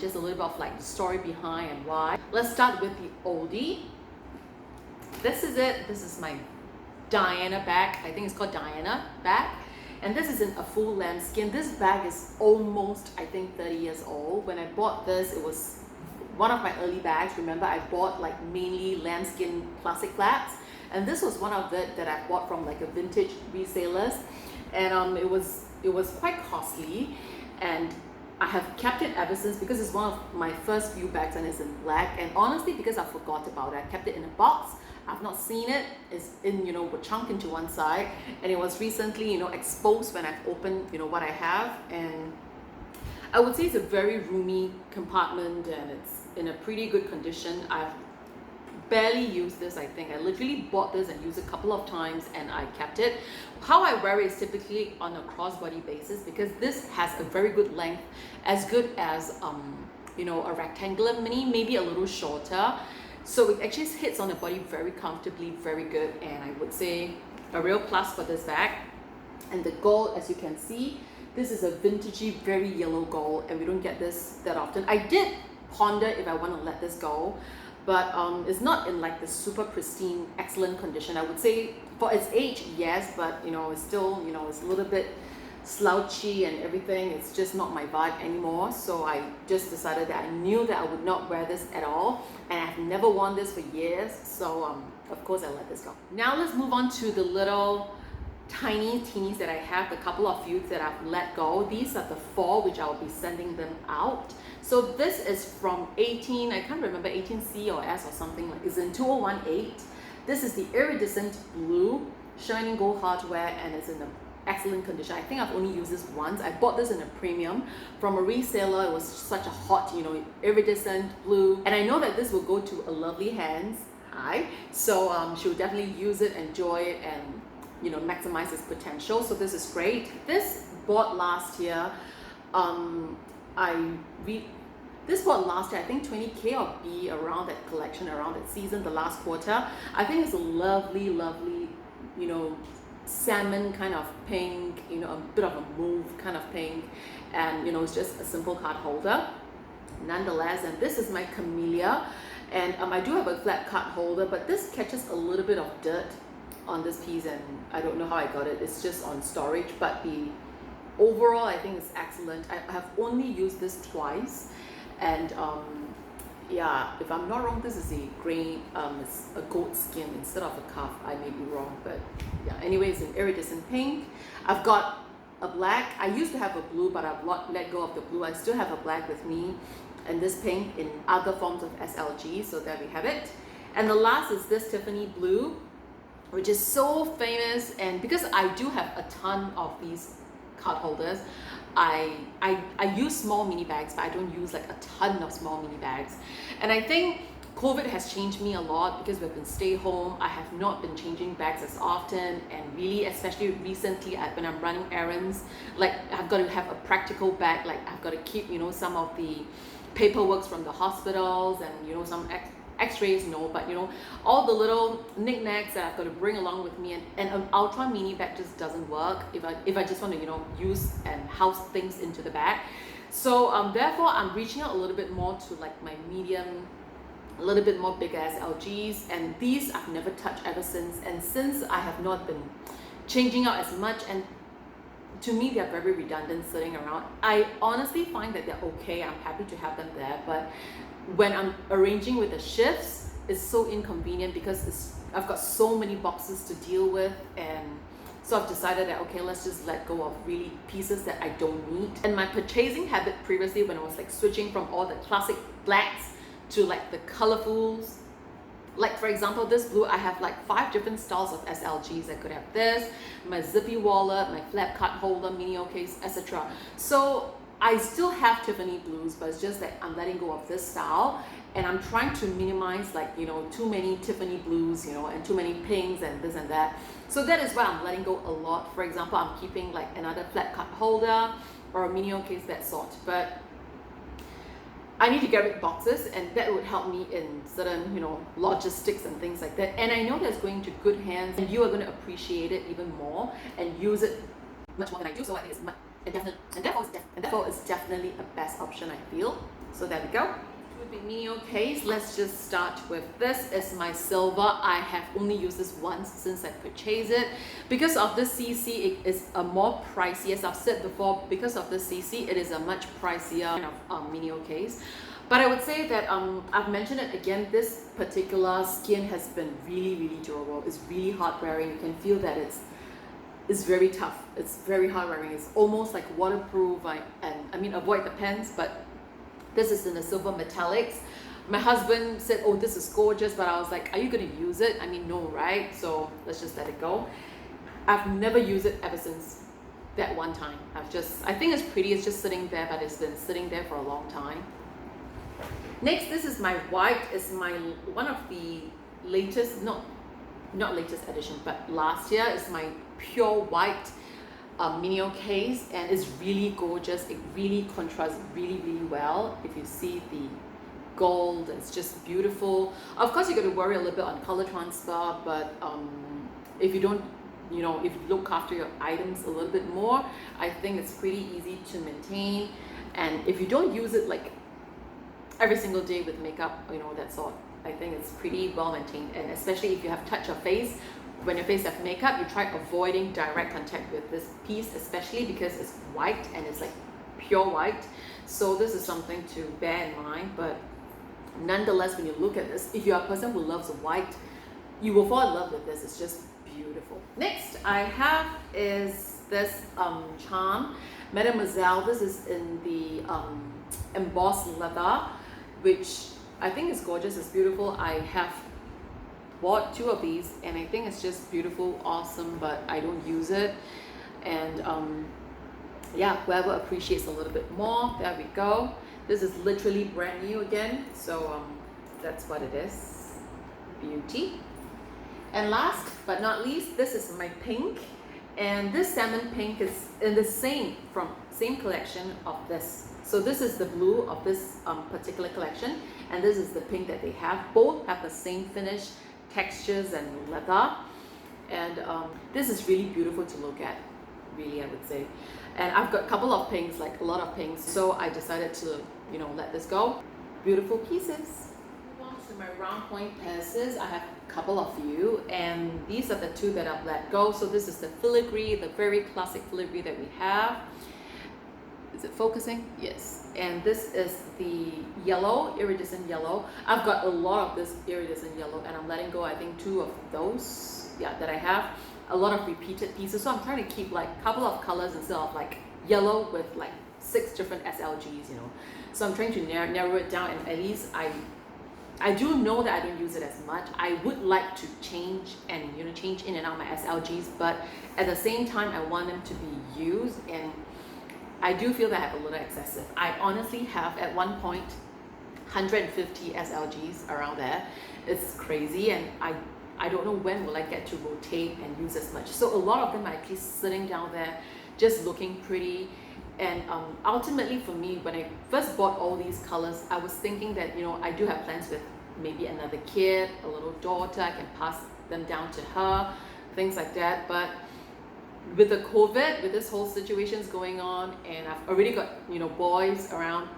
just a little bit of like the story behind and why. Let's start with the oldie. This is it. This is my Diana bag. I think it's called Diana bag. And this is in a full lambskin. This bag is almost, I think, 30 years old. When I bought this, it was one of my early bags. Remember, I bought like mainly lambskin plastic flats. And this was one of it that I bought from like a vintage resellers. And it was quite costly. And I have kept it ever since because it's one of my first few bags and it's in black. And honestly, because I forgot about it, I kept it in a box. I've not seen it. It's in, with chunk into one side, and it was recently, exposed when I've opened, what I have. And I would say it's a very roomy compartment and it's in a pretty good condition. I've barely used this. I think I literally bought this and used it a couple of times and I kept it. How I wear it is typically on a crossbody basis because this has a very good length, as good as a rectangular mini, maybe a little shorter. So it actually hits on the body very comfortably, very good, and I would say a real plus for this bag. And the gold, as you can see, this is a vintagey, very yellow gold, and we don't get this that often. I did ponder if I want to let this go, but it's not in like the super pristine, excellent condition. I would say for its age, yes, but it's still, it's a little bit slouchy and everything. It's just not my vibe anymore. So I just decided that I knew that I would not wear this at all, and I've never worn this for years. So of course I let this go. Now let's move on to the little tiny teenies that I have, the couple of few that I've let go. These are the 4 which I will be sending them out. So this is from 18, I can't remember, 18C or S or something, like it's in 2018. This is the iridescent blue shining gold hardware, and it's in a excellent condition. I think I've only used this once. I bought this in a premium from a reseller. It was such a hot, iridescent blue. And I know that this will go to a lovely hands. So she'll definitely use it, enjoy it, and maximize its potential. So this is great. This bought last year. This bought last year, I think 20K or B, around that collection, around that season, the last quarter. I think it's a lovely, lovely, salmon kind of pink, a bit of a mauve kind of pink, and it's just a simple card holder nonetheless. And this is my camellia, and I do have a flat card holder, but this catches a little bit of dirt on this piece, and I don't know how I got it. It's just on storage, but the overall I think it's excellent. I have only used this twice, and yeah, if I'm not wrong, this is a grey, it's a goat skin instead of a cuff. I may be wrong, but yeah, anyway, it's an iridescent pink. I've got a black. I used to have a blue, but I've let go of the blue. I still have a black with me, and this pink in other forms of SLG, so there we have it. And the last is this Tiffany blue, which is so famous, and because I do have a ton of these card holders, I use small mini bags, but I don't use like a ton of small mini bags. And I think COVID has changed me a lot because we've been stay home. I have not been changing bags as often, and really, especially recently, when I'm running errands, like I've got to have a practical bag. Like I've got to keep, some of the paperwork from the hospitals and some x-rays, but all the little knickknacks that I've got to bring along with me, and an ultra mini bag just doesn't work if I just want to use and house things into the bag. So therefore I'm reaching out a little bit more to like my medium, a little bit more bigger SLGs, and these I've never touched ever since. And since I have not been changing out as much, and to me they're very redundant sitting around. I honestly find that they're okay. I'm happy to have them there, but when I'm arranging with the shifts, it's so inconvenient because I've got so many boxes to deal with, and so I've decided that okay, let's just let go of really pieces that I don't need. And my purchasing habit previously, when I was like switching from all the classic blacks to like the colorfuls, like for example this blue, I have like 5 different styles of SLGs. I could have this, my zippy wallet, my flat card holder, mini case, etc. So I still have Tiffany blues, but it's just that I'm letting go of this style, and I'm trying to minimize like too many Tiffany blues, and too many pinks and this and that. So that is why I'm letting go a lot. For example, I'm keeping like another flat card holder or a mini case, that sort. But I need to get rid of boxes, and that would help me in certain logistics and things like that. And I know that's going to good hands, and you are going to appreciate it even more and use it much more than I do. So I think it's and therefore it's definitely a best option, I feel. So there we go. With the mini case, let's just start with this. Is my silver. I have only used this once since I purchased it. Because of the CC, it is a more pricey. As I've said before, because of the CC, it is a much pricier kind of mini case. But I would say that I've mentioned it again, this particular skin has been really durable. It's really hard wearing. You can feel that it's very tough. It's very hard wearing. It's almost like waterproof. And I mean, avoid the pens, but this is in the silver metallics. My husband said, oh, this is gorgeous, but I was like, are you gonna use it? I mean, no, right? So let's just let it go. I've never used it ever since that one time. I think it's pretty, it's just sitting there, but it's been sitting there for a long time. Next, this is my white. It's one of the latest, not latest edition, but last year is my pure white mini case, and it's really gorgeous. It really contrasts really well. If you see the gold, it's just beautiful. Of course, you got to worry a little bit on color transfer, but if you don't, if you look after your items a little bit more, I think it's pretty easy to maintain. And if you don't use it like every single day with makeup, that sort, I think it's pretty well maintained. And especially if you have touch your face, when your face has makeup, you try avoiding direct contact with this piece, especially because it's white and it's like pure white. So this is something to bear in mind. But nonetheless, when you look at this, if you're a person who loves white, you will fall in love with this. It's just beautiful. Next I have is this charm, Mademoiselle. This is in the embossed leather, which I think is gorgeous. It's beautiful. I have bought 2 of these and I think it's just beautiful, awesome, but I don't use it. And yeah, whoever appreciates a little bit more, there we go. This is literally brand new again, so that's what it is. Beauty. And last but not least, this is my pink, and this salmon pink is in the same collection of this. So this is the blue of this particular collection, and this is the pink that they have. Both have the same finish, textures and leather, and this is really beautiful to look at, really, I would say. And I've got a couple of pinks, like a lot of pinks, so I decided to let this go. Beautiful pieces. Move on to my round point purses. I have a couple of few, and these are the 2 that I've let go. So this is the filigree, the very classic filigree that we have. Is it focusing? Yes. And this is the yellow, iridescent yellow. I've got a lot of this iridescent yellow, and I'm letting go, I think, 2 of those, that I have. A lot of repeated pieces, so I'm trying to keep like a couple of colors instead of like yellow with like 6 different SLGs, So I'm trying to narrow it down, and at least I do know that I don't use it as much. I would like to change and change in and out my SLGs, but at the same time I want them to be used, and I do feel that I have a little excessive. I honestly have at one point 150 SLGs around there. It's crazy, and I don't know when will I get to rotate and use as much. So a lot of them are actually sitting down there just looking pretty. And ultimately for me, when I first bought all these colors, I was thinking that I do have plans with maybe another kid, a little daughter. I can pass them down to her, things like that. But with the COVID, with this whole situation's going on, and I've already got boys around,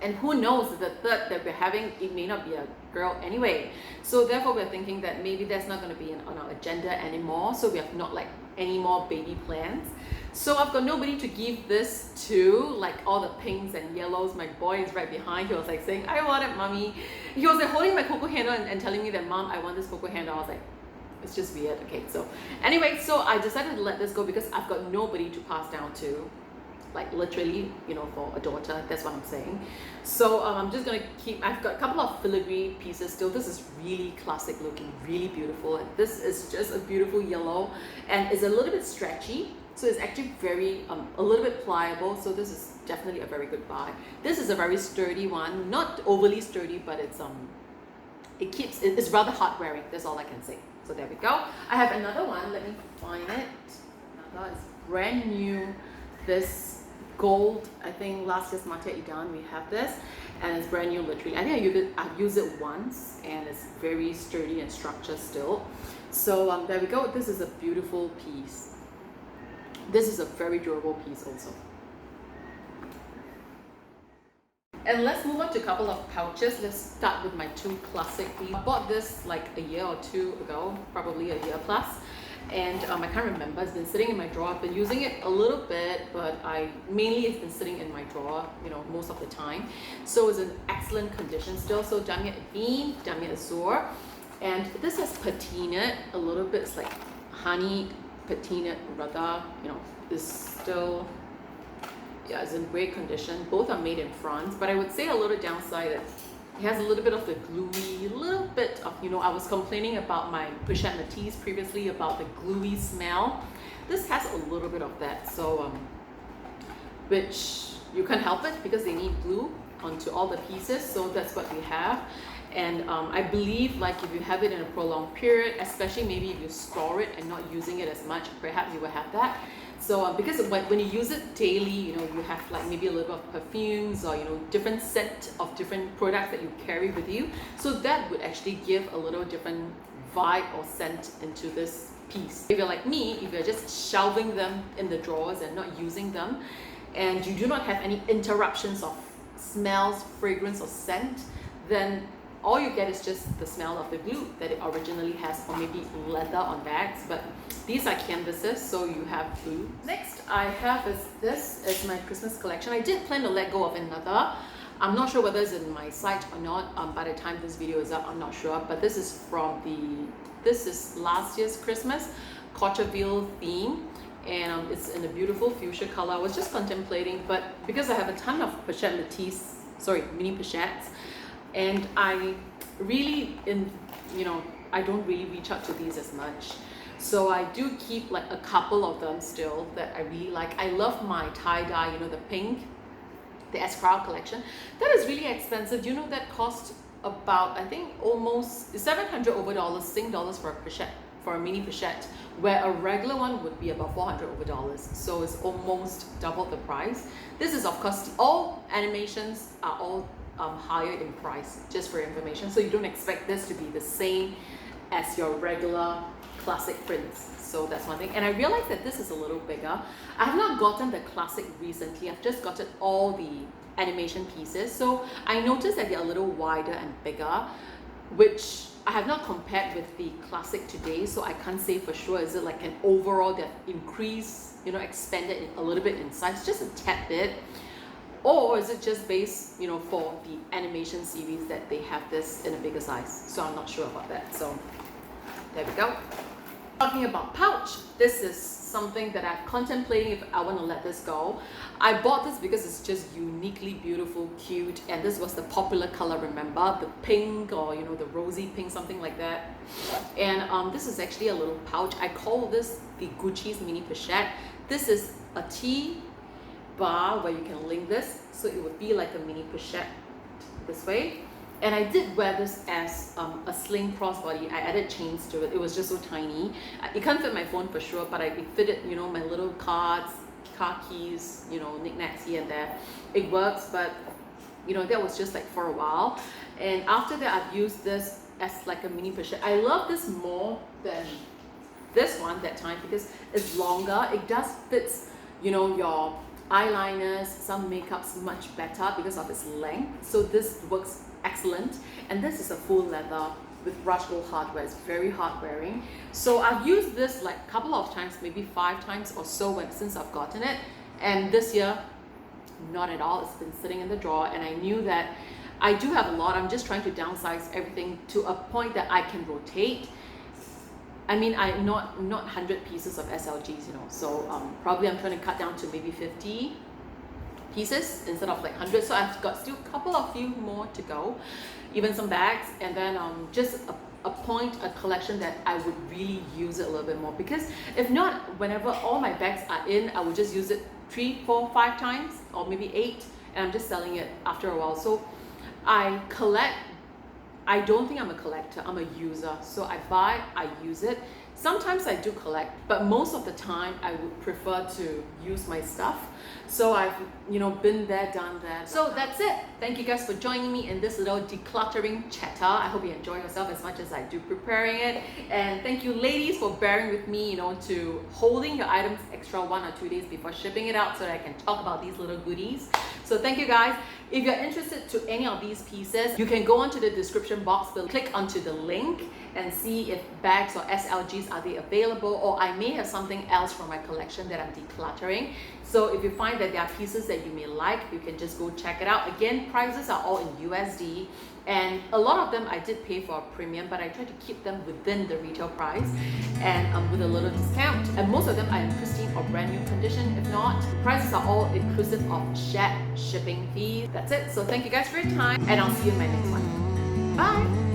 and who knows, the third that we're having, it may not be a girl anyway. So therefore we're thinking that maybe that's not going to be on our agenda anymore. So we have not like any more baby plans. So I've got nobody to give this to, like all the pinks and yellows. My boy is right behind. He was like saying, I want it, mommy. He was like holding my cocoa handle and telling me that, Mom, I want this cocoa handle. I was like, it's just weird. Okay, so anyway, so I decided to let this go because I've got nobody to pass down to, like literally, for a daughter. That's what I'm saying. So I'm just gonna keep, I've got a couple of filigree pieces still. This is really classic looking, really beautiful. And this is just a beautiful yellow, and it's a little bit stretchy. So it's actually very, a little bit pliable. So this is definitely a very good buy. This is a very sturdy one, not overly sturdy, but it's rather hard wearing. That's all I can say. So there we go. I have another one. Let me find it. Another is brand new. This gold. I think last year's Mate Idan we have this, and it's brand new. Literally, I think I've used it once, and it's very sturdy and structured still. So there we go. This is a beautiful piece. This is a very durable piece also. And let's move on to a couple of pouches. Let's start with my two classic. I bought this like a year or two ago, probably a year plus. And I can't remember, it's been sitting in my drawer. I've been using it a little bit, but mainly it's been sitting in my drawer, you know, most of the time. So it's in excellent condition still. So Damia Bean, Damia Azure. And this has patina a little bit, it's like honey patina rather, you know, is still, yeah, it's in great condition. Both are made in France, but I would say a little downside that it has a little bit of the gluey, little bit of, you know, I was complaining about my Pachette Matisse previously about the gluey smell. This has a little bit of that, so which you can't help it because they need glue onto all the pieces, so that's what we have. And I believe like if you have it in a prolonged period, especially maybe if you store it and not using it as much, perhaps you will have that. So because when you use it daily, you know, you have like maybe a little bit of perfumes or, you know, different set of different products that you carry with you. So that would actually give a little different vibe or scent into this piece. If you're like me, if you're just shelving them in the drawers and not using them, and you do not have any interruptions of smells, fragrance or scent, then all you get is just the smell of the glue that it originally has, or maybe leather on bags, but these are canvases, so you have glue. Next I have is this is my Christmas collection. I did plan to let go of another. I'm not sure whether it's in my site or not. By the time this video is up, I'm not sure, but this is this is last year's Christmas Courchevel theme, and it's in a beautiful fuchsia color. I was just contemplating, but because I have a ton of Pachette Matisse, mini Pachettes, and I really, you know, I don't really reach out to these as much. So I do keep like a couple of them still that I really like. I love my tie-dye, you know, the pink, the Escrow collection. That is really expensive. You know, that cost about, I think, almost 700 over dollars, Sing dollars for a Pachette, for a mini Pachette, where a regular one would be about 400 over dollars. So it's almost double the price. This is, of course, all animations are all higher in price, just for information. So you don't expect this to be the same as your regular classic prints. So that's one thing. And I realized that this is a little bigger. I have not gotten the classic recently. I've just gotten all the animation pieces. So I noticed that they're a little wider and bigger, which I have not compared with the classic today. So I can't say for sure, is it like an overall that increased, you know, expanded a little bit in size, just a tad bit? Or is it just based, you know, for the animation series that they have this in a bigger size? So I'm not sure about that. So there we go. Talking about pouch, this is something that I'm contemplating if I want to let this go. I bought this because it's just uniquely beautiful, cute, and this was the popular color, remember? The pink, or, you know, the rosy pink, something like that. And this is actually a little pouch. I call this the Gucci's mini Pachette. This is a T bar where you can link this, so it would be like a mini Pachette this way. And I did wear this as a sling crossbody. I added chains to it. It was just so tiny. It can't fit my phone for sure, but it fitted, you know, my little cards, car keys, you know, knickknacks here and there. It works, but you know, that was just like for a while. And after that, I've used this as like a mini Pachette. I love this more than this one that time because it's longer. It does fit, you know, your eyeliners, some makeups much better because of its length. So this works excellent. And this is a full leather with brushed gold hardware. It's very hard wearing. So I've used this like a couple of times, maybe 5 times or so since I've gotten it. And this year, not at all. It's been sitting in the drawer, and I knew that I do have a lot. I'm just trying to downsize everything to a point that I can rotate. I mean, I'm not 100 pieces of SLGs, you know, so probably I'm trying to cut down to maybe 50 pieces instead of like 100. So I've got still a few more to go, even some bags, and then just a collection that I would really use it a little bit more, because if not, whenever all my bags are in, I would just use it 3, 4, 5 times, or maybe 8, and I'm just selling it after a while. So I collect. I don't think I'm a collector, I'm a user. So I buy, I use it. Sometimes I do collect, but most of the time I would prefer to use my stuff. So I've, been there, done that. So that's it. Thank you guys for joining me in this little decluttering chatter. I hope you enjoy yourself as much as I do preparing it. And thank you ladies for bearing with me, to holding your items extra 1 or 2 days before shipping it out so that I can talk about these little goodies. So thank you guys. If you're interested to any of these pieces, you can go onto the description box below, click onto the link and see if bags or SLGs are they available, or I may have something else from my collection that I'm decluttering. So if you find that there are pieces that you may like, you can just go check it out. Again, prices are all in USD, and a lot of them I did pay for a premium, but I try to keep them within the retail price and with a little discount. And most of them are in pristine or brand new condition. If not, prices are all inclusive of Pachette shipping fees. That's it. So thank you guys for your time, and I'll see you in my next one. Bye.